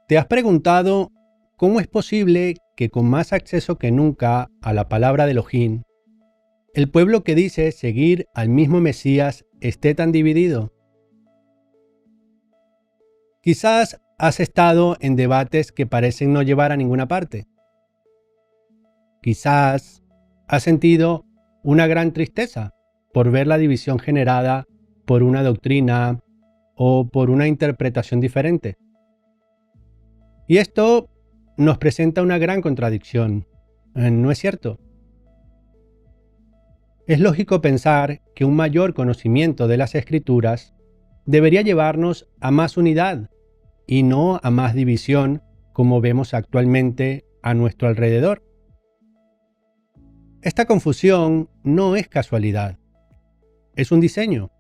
¿Te has preguntado cómo es posible que con más acceso que nunca a la palabra de Elohim, el pueblo que dice seguir al mismo Mesías esté tan dividido? Quizás has estado en debates que parecen no llevar a ninguna parte. Quizás has sentido una gran tristeza por ver la división generada por una doctrina o por una interpretación diferente. Y esto nos presenta una gran contradicción, ¿no es cierto? Es lógico pensar que un mayor conocimiento de las Escrituras debería llevarnos a más unidad y no a más división como vemos actualmente a nuestro alrededor. Esta confusión no es casualidad, es un diseño.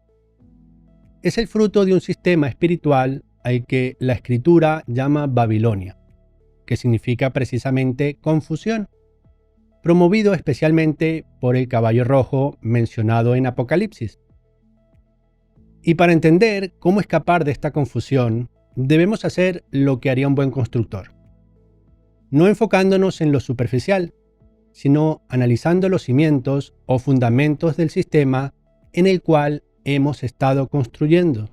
Es el fruto de un sistema espiritual al que la Escritura llama Babilonia, que significa precisamente confusión, promovido especialmente por el caballo rojo mencionado en Apocalipsis. Y para entender cómo escapar de esta confusión, debemos hacer lo que haría un buen constructor, no enfocándonos en lo superficial, sino analizando los cimientos o fundamentos del sistema en el cual hemos estado construyendo.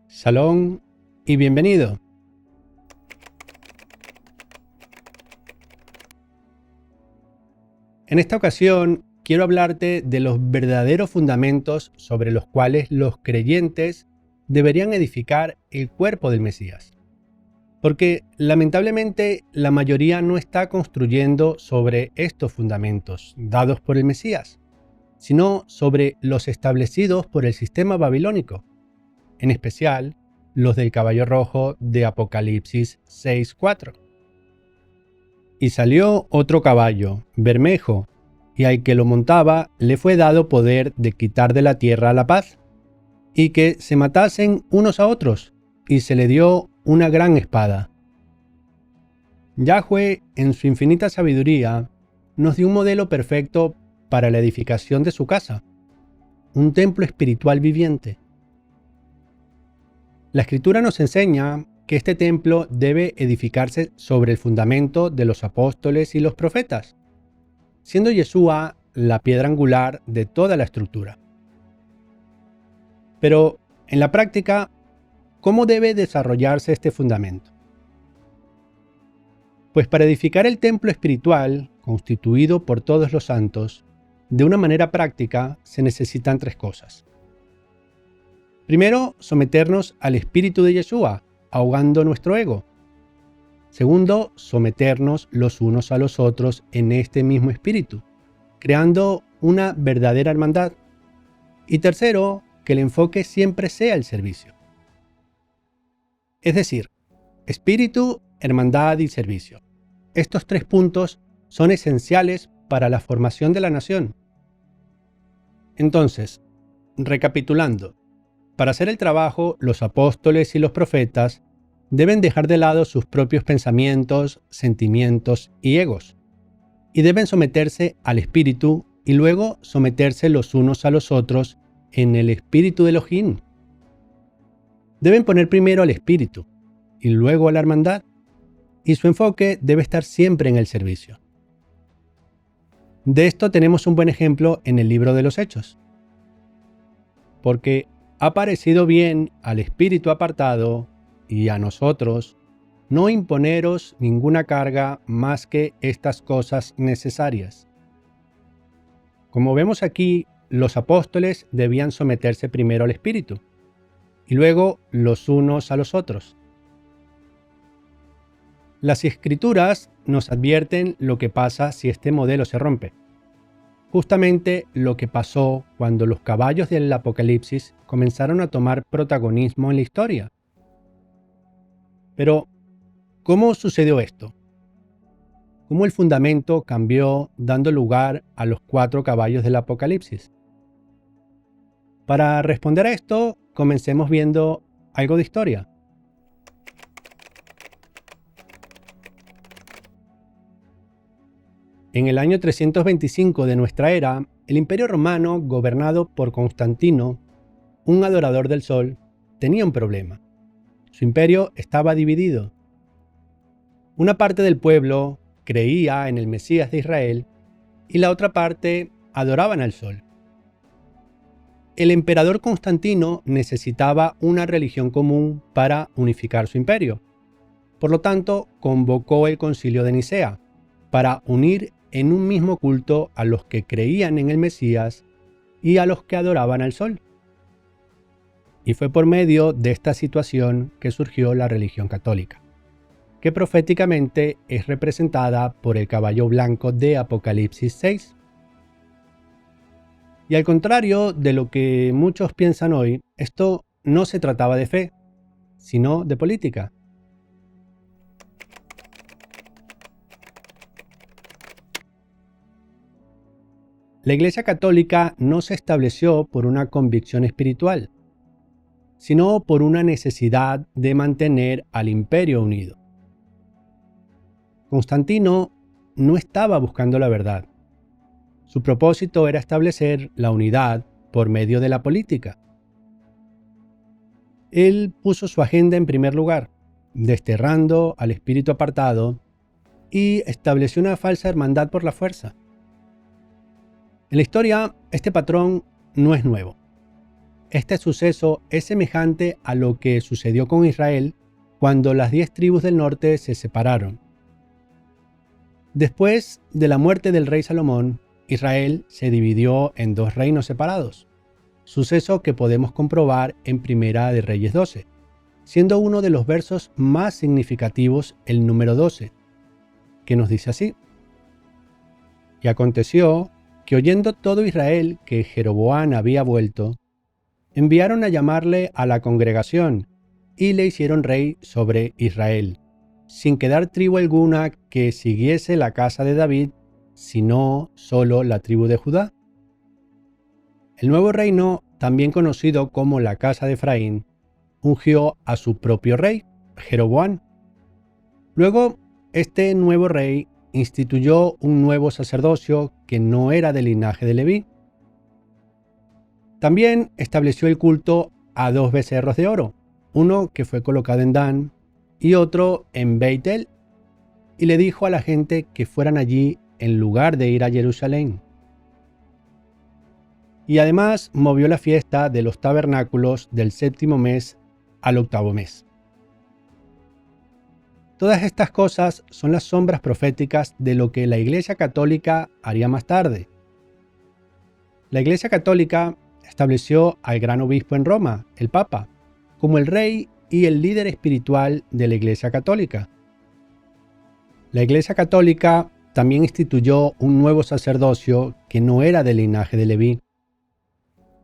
Shalom y bienvenido. En esta ocasión quiero hablarte de los verdaderos fundamentos sobre los cuales los creyentes deberían edificar el cuerpo del Mesías. Porque lamentablemente la mayoría no está construyendo sobre estos fundamentos dados por el Mesías, sino sobre los establecidos por el sistema babilónico, en especial los del caballo rojo de Apocalipsis 6:4. Y salió otro caballo, bermejo, y al que lo montaba le fue dado poder de quitar de la tierra la paz, y que se matasen unos a otros, y se le dio una gran espada. Yahweh, en su infinita sabiduría, nos dio un modelo perfecto para la edificación de su casa, un templo espiritual viviente. La Escritura nos enseña que este templo debe edificarse sobre el fundamento de los apóstoles y los profetas, siendo Yeshua la piedra angular de toda la estructura. Pero, en la práctica, ¿cómo debe desarrollarse este fundamento? Pues para edificar el templo espiritual, constituido por todos los santos, de una manera práctica se necesitan tres cosas. Primero, someternos al espíritu de Yeshua, ahogando nuestro ego. Segundo, someternos los unos a los otros en este mismo espíritu, creando una verdadera hermandad. Y tercero, que el enfoque siempre sea el servicio. Es decir, espíritu, hermandad y servicio. Estos tres puntos son esenciales para la formación de la nación. Entonces, recapitulando, para hacer el trabajo, los apóstoles y los profetas deben dejar de lado sus propios pensamientos, sentimientos y egos, y deben someterse al Espíritu y luego someterse los unos a los otros en el Espíritu de Elohim. Deben poner primero al Espíritu y luego a la hermandad, y su enfoque debe estar siempre en el servicio. De esto tenemos un buen ejemplo en el libro de los Hechos. Porque ha parecido bien al espíritu apartado y a nosotros no imponeros ninguna carga más que estas cosas necesarias. Como vemos aquí, los apóstoles debían someterse primero al espíritu y luego los unos a los otros. Las Escrituras nos advierten lo que pasa si este modelo se rompe. Justamente lo que pasó cuando los caballos del Apocalipsis comenzaron a tomar protagonismo en la historia. Pero, ¿cómo sucedió esto? ¿Cómo el fundamento cambió dando lugar a los 4 caballos del Apocalipsis? Para responder a esto, comencemos viendo algo de historia. En el año 325 de nuestra era, el Imperio Romano, gobernado por Constantino, un adorador del sol, tenía un problema. Su imperio estaba dividido. Una parte del pueblo creía en el Mesías de Israel y la otra parte adoraban al sol. El emperador Constantino necesitaba una religión común para unificar su imperio. Por lo tanto, convocó el Concilio de Nicea para unir en un mismo culto a los que creían en el Mesías y a los que adoraban al sol. Y fue por medio de esta situación que surgió la religión católica, que proféticamente es representada por el caballo blanco de Apocalipsis 6. Y al contrario de lo que muchos piensan hoy, esto no se trataba de fe, sino de política. La Iglesia Católica no se estableció por una convicción espiritual, sino por una necesidad de mantener al imperio unido. Constantino no estaba buscando la verdad. Su propósito era establecer la unidad por medio de la política. Él puso su agenda en primer lugar, desterrando al espíritu apartado, y estableció una falsa hermandad por la fuerza. En la historia, este patrón no es nuevo. Este suceso es semejante a lo que sucedió con Israel cuando las 10 tribus del norte se separaron. Después de la muerte del rey Salomón, Israel se dividió en 2 reinos separados, suceso que podemos comprobar en Primera de Reyes 12, siendo uno de los versos más significativos el número 12, que nos dice así: Y aconteció que oyendo todo Israel que Jeroboam había vuelto, enviaron a llamarle a la congregación y le hicieron rey sobre Israel, sin quedar tribu alguna que siguiese la casa de David, sino solo la tribu de Judá. El nuevo reino, también conocido como la casa de Efraín, ungió a su propio rey, Jeroboam. Luego, este nuevo rey instituyó un nuevo sacerdocio que no era del linaje de Leví. También estableció el culto a 2 becerros de oro, uno que fue colocado en Dan y otro en Beit-El, y le dijo a la gente que fueran allí en lugar de ir a Jerusalén. Y además movió la fiesta de los tabernáculos del 7º mes al 8º mes. Todas estas cosas son las sombras proféticas de lo que la Iglesia Católica haría más tarde. La Iglesia Católica estableció al gran obispo en Roma, el Papa, como el rey y el líder espiritual de la Iglesia Católica. La Iglesia Católica también instituyó un nuevo sacerdocio que no era del linaje de Leví.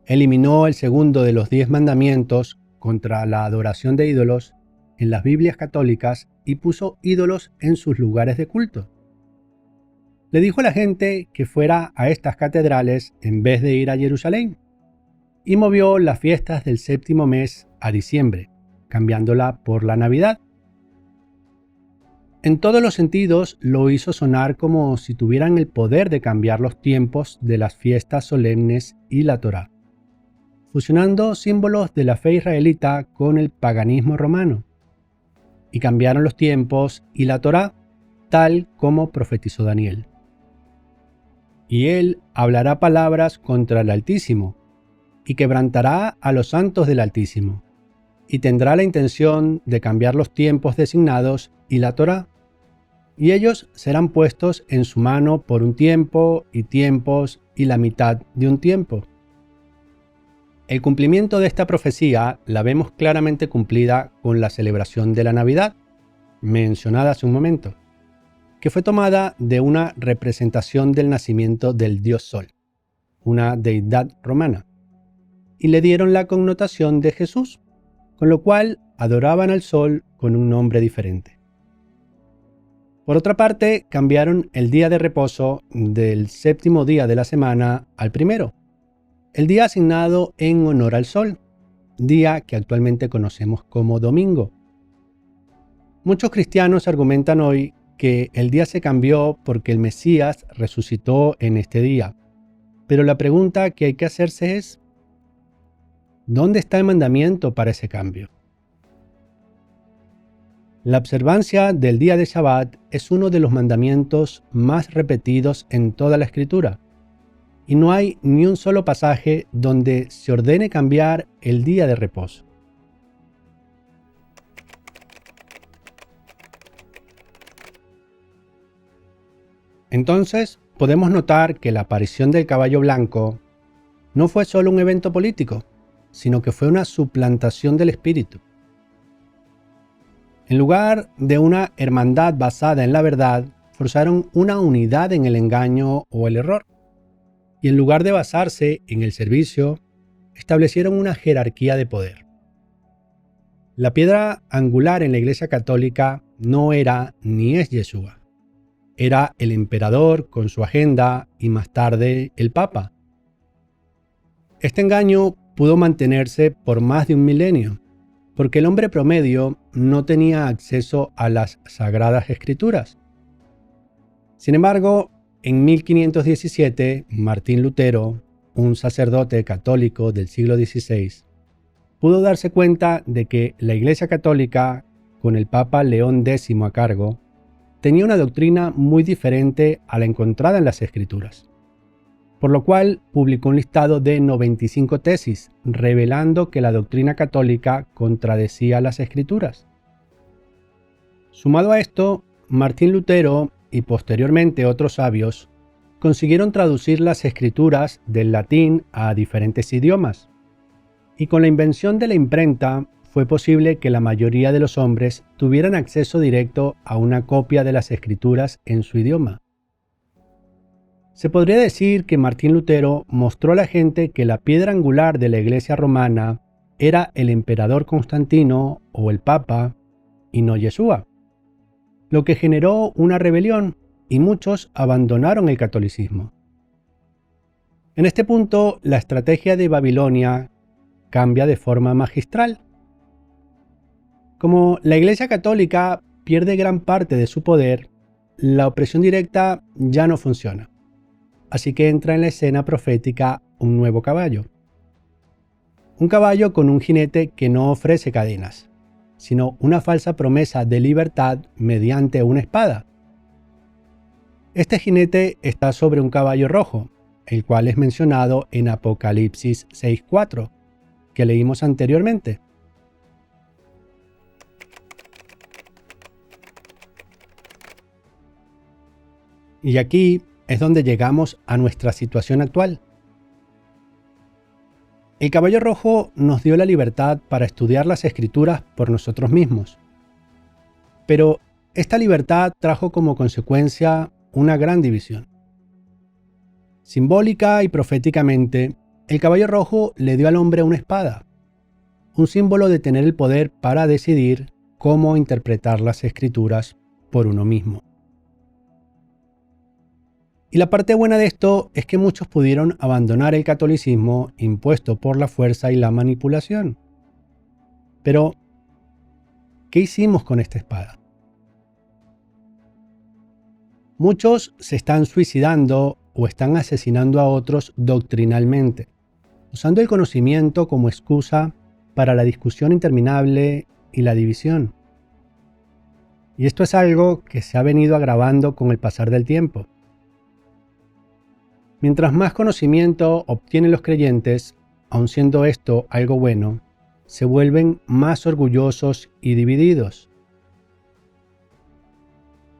Eliminó el segundo de los 10 mandamientos contra la adoración de ídolos en las Biblias católicas y puso ídolos en sus lugares de culto. Le dijo a la gente que fuera a estas catedrales en vez de ir a Jerusalén, y movió las fiestas del 7º mes a diciembre, cambiándola por la Navidad. En todos los sentidos lo hizo sonar como si tuvieran el poder de cambiar los tiempos de las fiestas solemnes y la Torá, fusionando símbolos de la fe israelita con el paganismo romano. Y cambiaron los tiempos y la Torá, tal como profetizó Daniel. Y él hablará palabras contra el Altísimo, y quebrantará a los santos del Altísimo, y tendrá la intención de cambiar los tiempos designados y la Torá, y ellos serán puestos en su mano por un tiempo y tiempos y la mitad de un tiempo. El cumplimiento de esta profecía la vemos claramente cumplida con la celebración de la Navidad, mencionada hace un momento, que fue tomada de una representación del nacimiento del dios Sol, una deidad romana, y le dieron la connotación de Jesús, con lo cual adoraban al Sol con un nombre diferente. Por otra parte, cambiaron el día de reposo del 7º día de la semana al primero, el día asignado en honor al sol, día que actualmente conocemos como domingo. Muchos cristianos argumentan hoy que el día se cambió porque el Mesías resucitó en este día. Pero la pregunta que hay que hacerse es, ¿dónde está el mandamiento para ese cambio? La observancia del día de Shabbat es uno de los mandamientos más repetidos en toda la Escritura, y no hay ni un solo pasaje donde se ordene cambiar el día de reposo. Entonces, podemos notar que la aparición del caballo blanco no fue solo un evento político, sino que fue una suplantación del espíritu. En lugar de una hermandad basada en la verdad, forzaron una unidad en el engaño o el error. Y en lugar de basarse en el servicio, establecieron una jerarquía de poder. La piedra angular en la Iglesia Católica no era ni es Yeshua. Era el emperador con su agenda y más tarde el Papa. Este engaño pudo mantenerse por más de un milenio, porque el hombre promedio no tenía acceso a las Sagradas Escrituras. Sin embargo, en 1517, Martín Lutero, un sacerdote católico del siglo XVI, pudo darse cuenta de que la Iglesia Católica, con el Papa León X a cargo, tenía una doctrina muy diferente a la encontrada en las Escrituras, por lo cual publicó un listado de 95 tesis, revelando que la doctrina católica contradecía las Escrituras. Sumado a esto, Martín Lutero y posteriormente otros sabios consiguieron traducir las Escrituras del latín a diferentes idiomas, y con la invención de la imprenta fue posible que la mayoría de los hombres tuvieran acceso directo a una copia de las Escrituras en su idioma. Se podría decir que Martín Lutero mostró a la gente que la piedra angular de la Iglesia romana era el emperador Constantino o el Papa y no Yeshua, lo que generó una rebelión y muchos abandonaron el catolicismo. En este punto, la estrategia de Babilonia cambia de forma magistral. Como la Iglesia Católica pierde gran parte de su poder, la opresión directa ya no funciona. Así que entra en la escena profética un nuevo caballo. Un caballo con un jinete que no ofrece cadenas, sino una falsa promesa de libertad mediante una espada. Este jinete está sobre un caballo rojo, el cual es mencionado en Apocalipsis 6:4, que leímos anteriormente. Y aquí es donde llegamos a nuestra situación actual. El caballo rojo nos dio la libertad para estudiar las Escrituras por nosotros mismos. Pero esta libertad trajo como consecuencia una gran división. Simbólica y proféticamente, el caballo rojo le dio al hombre una espada, un símbolo de tener el poder para decidir cómo interpretar las Escrituras por uno mismo. Y la parte buena de esto es que muchos pudieron abandonar el catolicismo impuesto por la fuerza y la manipulación. Pero, ¿qué hicimos con esta espada? Muchos se están suicidando o están asesinando a otros doctrinalmente, usando el conocimiento como excusa para la discusión interminable y la división. Y esto es algo que se ha venido agravando con el pasar del tiempo. Mientras más conocimiento obtienen los creyentes, aun siendo esto algo bueno, se vuelven más orgullosos y divididos.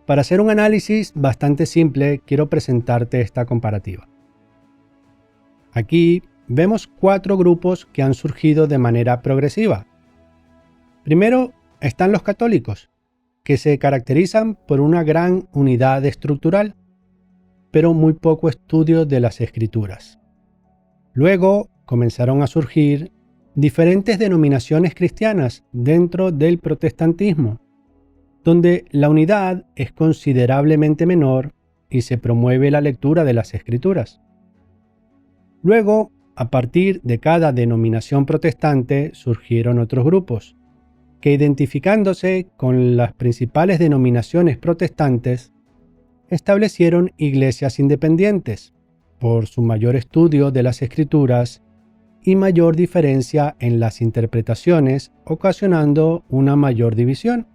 Para hacer un análisis bastante simple, quiero presentarte esta comparativa. Aquí vemos 4 grupos que han surgido de manera progresiva. Primero están los católicos, que se caracterizan por una gran unidad estructural, pero muy poco estudio de las Escrituras. Luego comenzaron a surgir diferentes denominaciones cristianas dentro del protestantismo, donde la unidad es considerablemente menor y se promueve la lectura de las Escrituras. Luego, a partir de cada denominación protestante surgieron otros grupos, que identificándose con las principales denominaciones protestantes, establecieron iglesias independientes por su mayor estudio de las Escrituras y mayor diferencia en las interpretaciones, ocasionando una mayor división.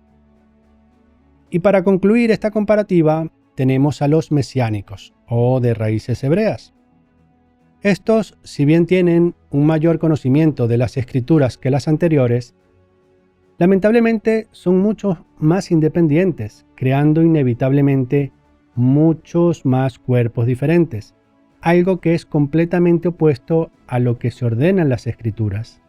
Y para concluir esta comparativa, tenemos a los mesiánicos, o de raíces hebreas. Estos, si bien tienen un mayor conocimiento de las Escrituras que las anteriores, lamentablemente son mucho más independientes, creando inevitablemente muchos más cuerpos diferentes, algo que es completamente opuesto a lo que se ordena en las Escrituras.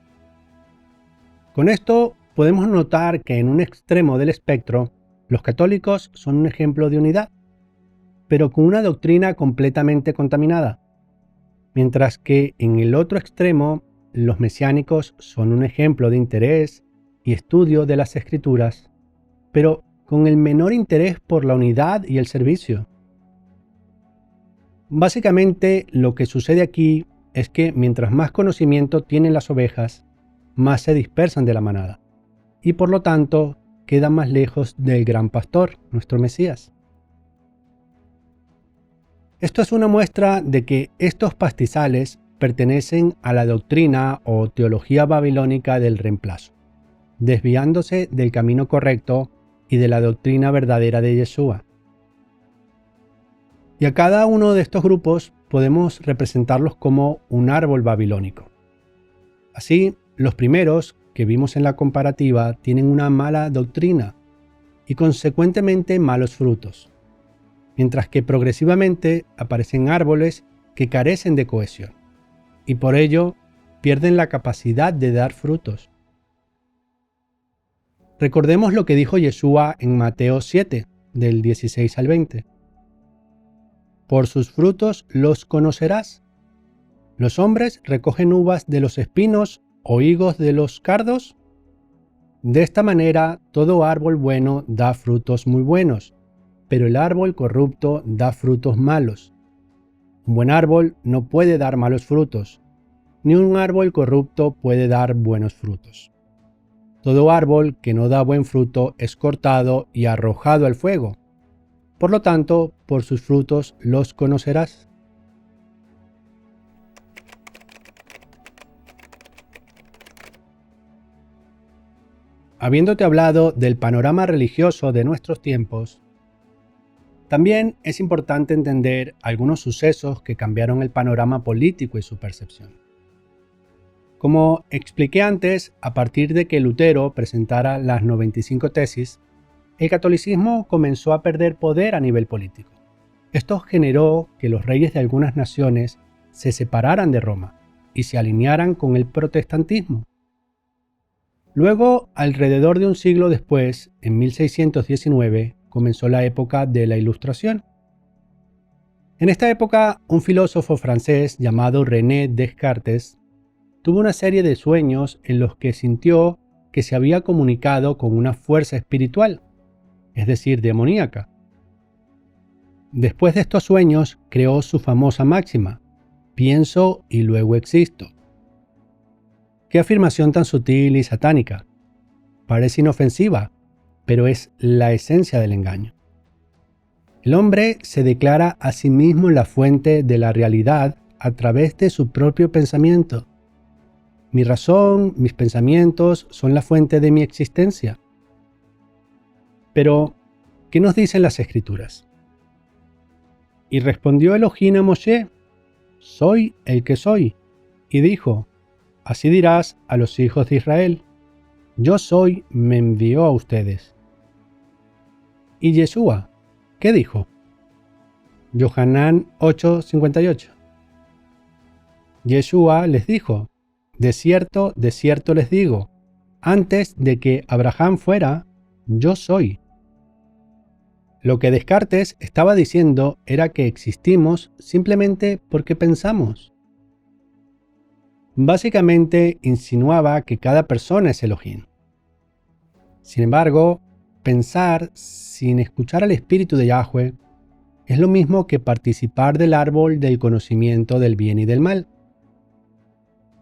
Con esto podemos notar que en un extremo del espectro, los católicos son un ejemplo de unidad, pero con una doctrina completamente contaminada, mientras que en el otro extremo, los mesiánicos son un ejemplo de interés y estudio de las Escrituras, pero con el menor interés por la unidad y el servicio. Básicamente, lo que sucede aquí es que mientras más conocimiento tienen las ovejas, más se dispersan de la manada, y por lo tanto quedan más lejos del gran pastor, nuestro Mesías. Esto es una muestra de que estos pastizales pertenecen a la doctrina o teología babilónica del reemplazo, desviándose del camino correcto y de la doctrina verdadera de Yeshua. Y a cada uno de estos grupos podemos representarlos como un árbol babilónico. Así, los primeros que vimos en la comparativa tienen una mala doctrina y consecuentemente malos frutos, mientras que progresivamente aparecen árboles que carecen de cohesión y por ello pierden la capacidad de dar frutos. Recordemos lo que dijo Yeshua en Mateo 7, del 16 al 20. Por sus frutos los conocerás. ¿Los hombres recogen uvas de los espinos o higos de los cardos? De esta manera, todo árbol bueno da frutos muy buenos, pero el árbol corrupto da frutos malos. Un buen árbol no puede dar malos frutos, ni un árbol corrupto puede dar buenos frutos. Todo árbol que no da buen fruto es cortado y arrojado al fuego. Por lo tanto, por sus frutos los conocerás. Habiéndote hablado del panorama religioso de nuestros tiempos, también es importante entender algunos sucesos que cambiaron el panorama político y su percepción. Como expliqué antes, a partir de que Lutero presentara las 95 tesis, el catolicismo comenzó a perder poder a nivel político. Esto generó que los reyes de algunas naciones se separaran de Roma y se alinearan con el protestantismo. Luego, alrededor de un siglo después, en 1619, comenzó la época de la Ilustración. En esta época, un filósofo francés llamado René Descartes tuvo una serie de sueños en los que sintió que se había comunicado con una fuerza espiritual, es decir, demoníaca. Después de estos sueños, creó su famosa máxima: pienso y luego existo. Qué afirmación tan sutil y satánica. Parece inofensiva, pero es la esencia del engaño. El hombre se declara a sí mismo la fuente de la realidad a través de su propio pensamiento. Mi razón, mis pensamientos son la fuente de mi existencia. Pero, ¿qué nos dicen las Escrituras? Y respondió Elohim a Moshe: soy el que soy. Y dijo: así dirás a los hijos de Israel: yo soy, me envió a ustedes. ¿Y Yeshua qué dijo? Yohanan 8:58. Yeshua les dijo: de cierto les digo, antes de que Abraham fuera, yo soy. Lo que Descartes estaba diciendo era que existimos simplemente porque pensamos. Básicamente insinuaba que cada persona es Elohim. Sin embargo, pensar sin escuchar al Espíritu de Yahweh es lo mismo que participar del árbol del conocimiento del bien y del mal.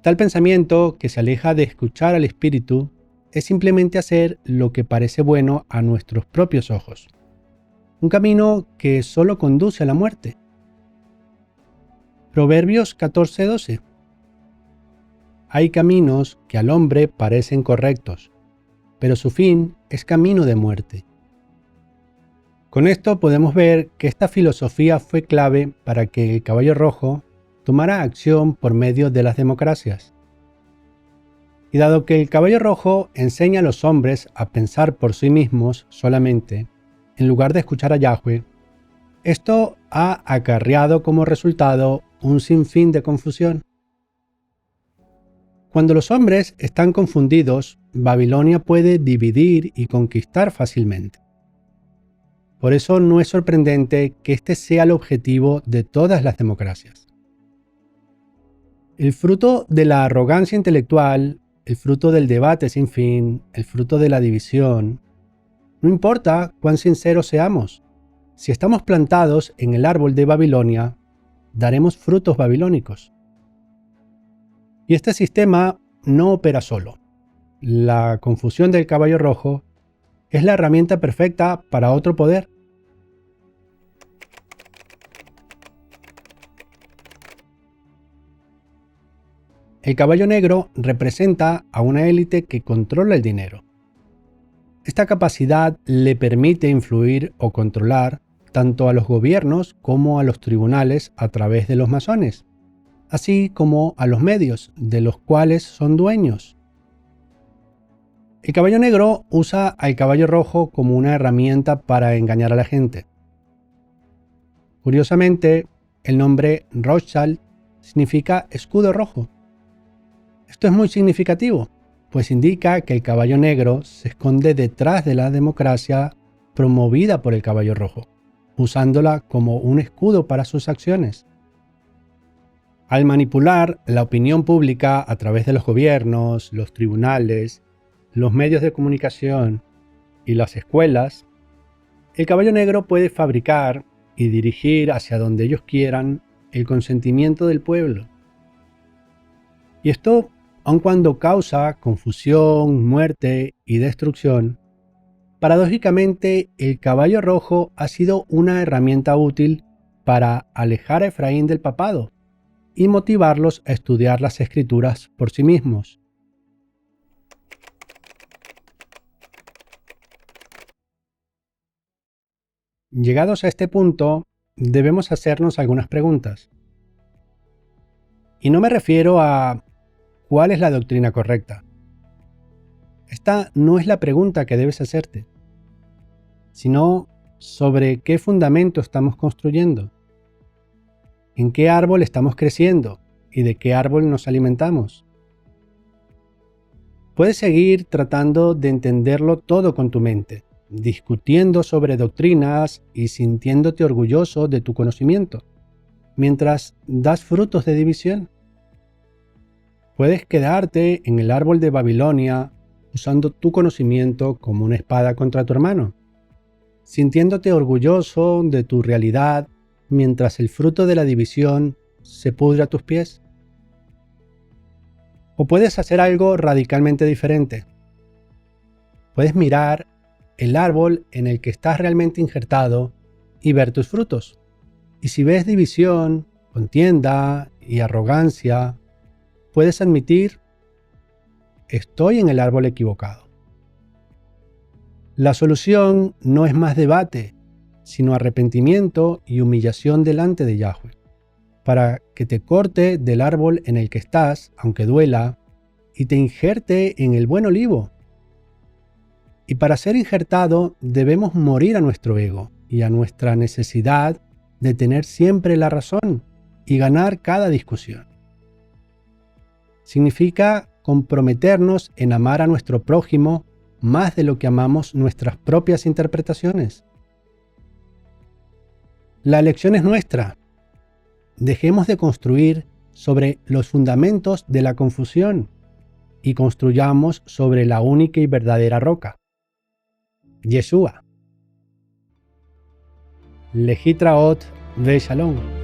Tal pensamiento que se aleja de escuchar al Espíritu es simplemente hacer lo que parece bueno a nuestros propios ojos. Un camino que solo conduce a la muerte. Proverbios 14:12. Hay caminos que al hombre parecen correctos, pero su fin es camino de muerte. Con esto podemos ver que esta filosofía fue clave para que el Caballo Rojo tomara acción por medio de las democracias. Y dado que el Caballo Rojo enseña a los hombres a pensar por sí mismos solamente, en lugar de escuchar a Yahweh, esto ha acarreado como resultado un sinfín de confusión. Cuando los hombres están confundidos, Babilonia puede dividir y conquistar fácilmente. Por eso no es sorprendente que este sea el objetivo de todas las democracias. El fruto de la arrogancia intelectual, el fruto del debate sin fin, el fruto de la división, no importa cuán sinceros seamos, si estamos plantados en el árbol de Babilonia, daremos frutos babilónicos. Y este sistema no opera solo. La confusión del Caballo Rojo es la herramienta perfecta para otro poder. El Caballo Negro representa a una élite que controla el dinero. Esta capacidad le permite influir o controlar tanto a los gobiernos como a los tribunales a través de los masones, así como a los medios, de los cuales son dueños. El Caballo Negro usa al Caballo Rojo como una herramienta para engañar a la gente. Curiosamente, el nombre Rothschild significa escudo rojo. Esto es muy significativo, pues indica que el Caballo Negro se esconde detrás de la democracia promovida por el Caballo Rojo, usándola como un escudo para sus acciones. Al manipular la opinión pública a través de los gobiernos, los tribunales, los medios de comunicación y las escuelas, el Caballo Negro puede fabricar y dirigir hacia donde ellos quieran el consentimiento del pueblo. Y esto, aun cuando causa confusión, muerte y destrucción, paradójicamente el Caballo Rojo ha sido una herramienta útil para alejar a Efraín del papado y motivarlos a estudiar las Escrituras por sí mismos. Llegados a este punto, debemos hacernos algunas preguntas. Y no me refiero a ¿cuál es la doctrina correcta? Esta no es la pregunta que debes hacerte, sino sobre qué fundamento estamos construyendo, en qué árbol estamos creciendo y de qué árbol nos alimentamos. Puedes seguir tratando de entenderlo todo con tu mente, discutiendo sobre doctrinas y sintiéndote orgulloso de tu conocimiento, mientras das frutos de división. Puedes quedarte en el árbol de Babilonia usando tu conocimiento como una espada contra tu hermano, sintiéndote orgulloso de tu realidad mientras el fruto de la división se pudre a tus pies. O puedes hacer algo radicalmente diferente. Puedes mirar el árbol en el que estás realmente injertado y ver tus frutos. Y si ves división, contienda y arrogancia, puedes admitir, estoy en el árbol equivocado. La solución no es más debate, sino arrepentimiento y humillación delante de Yahweh, para que te corte del árbol en el que estás, aunque duela, y te injerte en el buen olivo. Y para ser injertado debemos morir a nuestro ego y a nuestra necesidad de tener siempre la razón y ganar cada discusión. Significa comprometernos en amar a nuestro prójimo más de lo que amamos nuestras propias interpretaciones. La elección es nuestra. Dejemos de construir sobre los fundamentos de la confusión y construyamos sobre la única y verdadera roca, Yeshua. Lehitraot ve Shalom.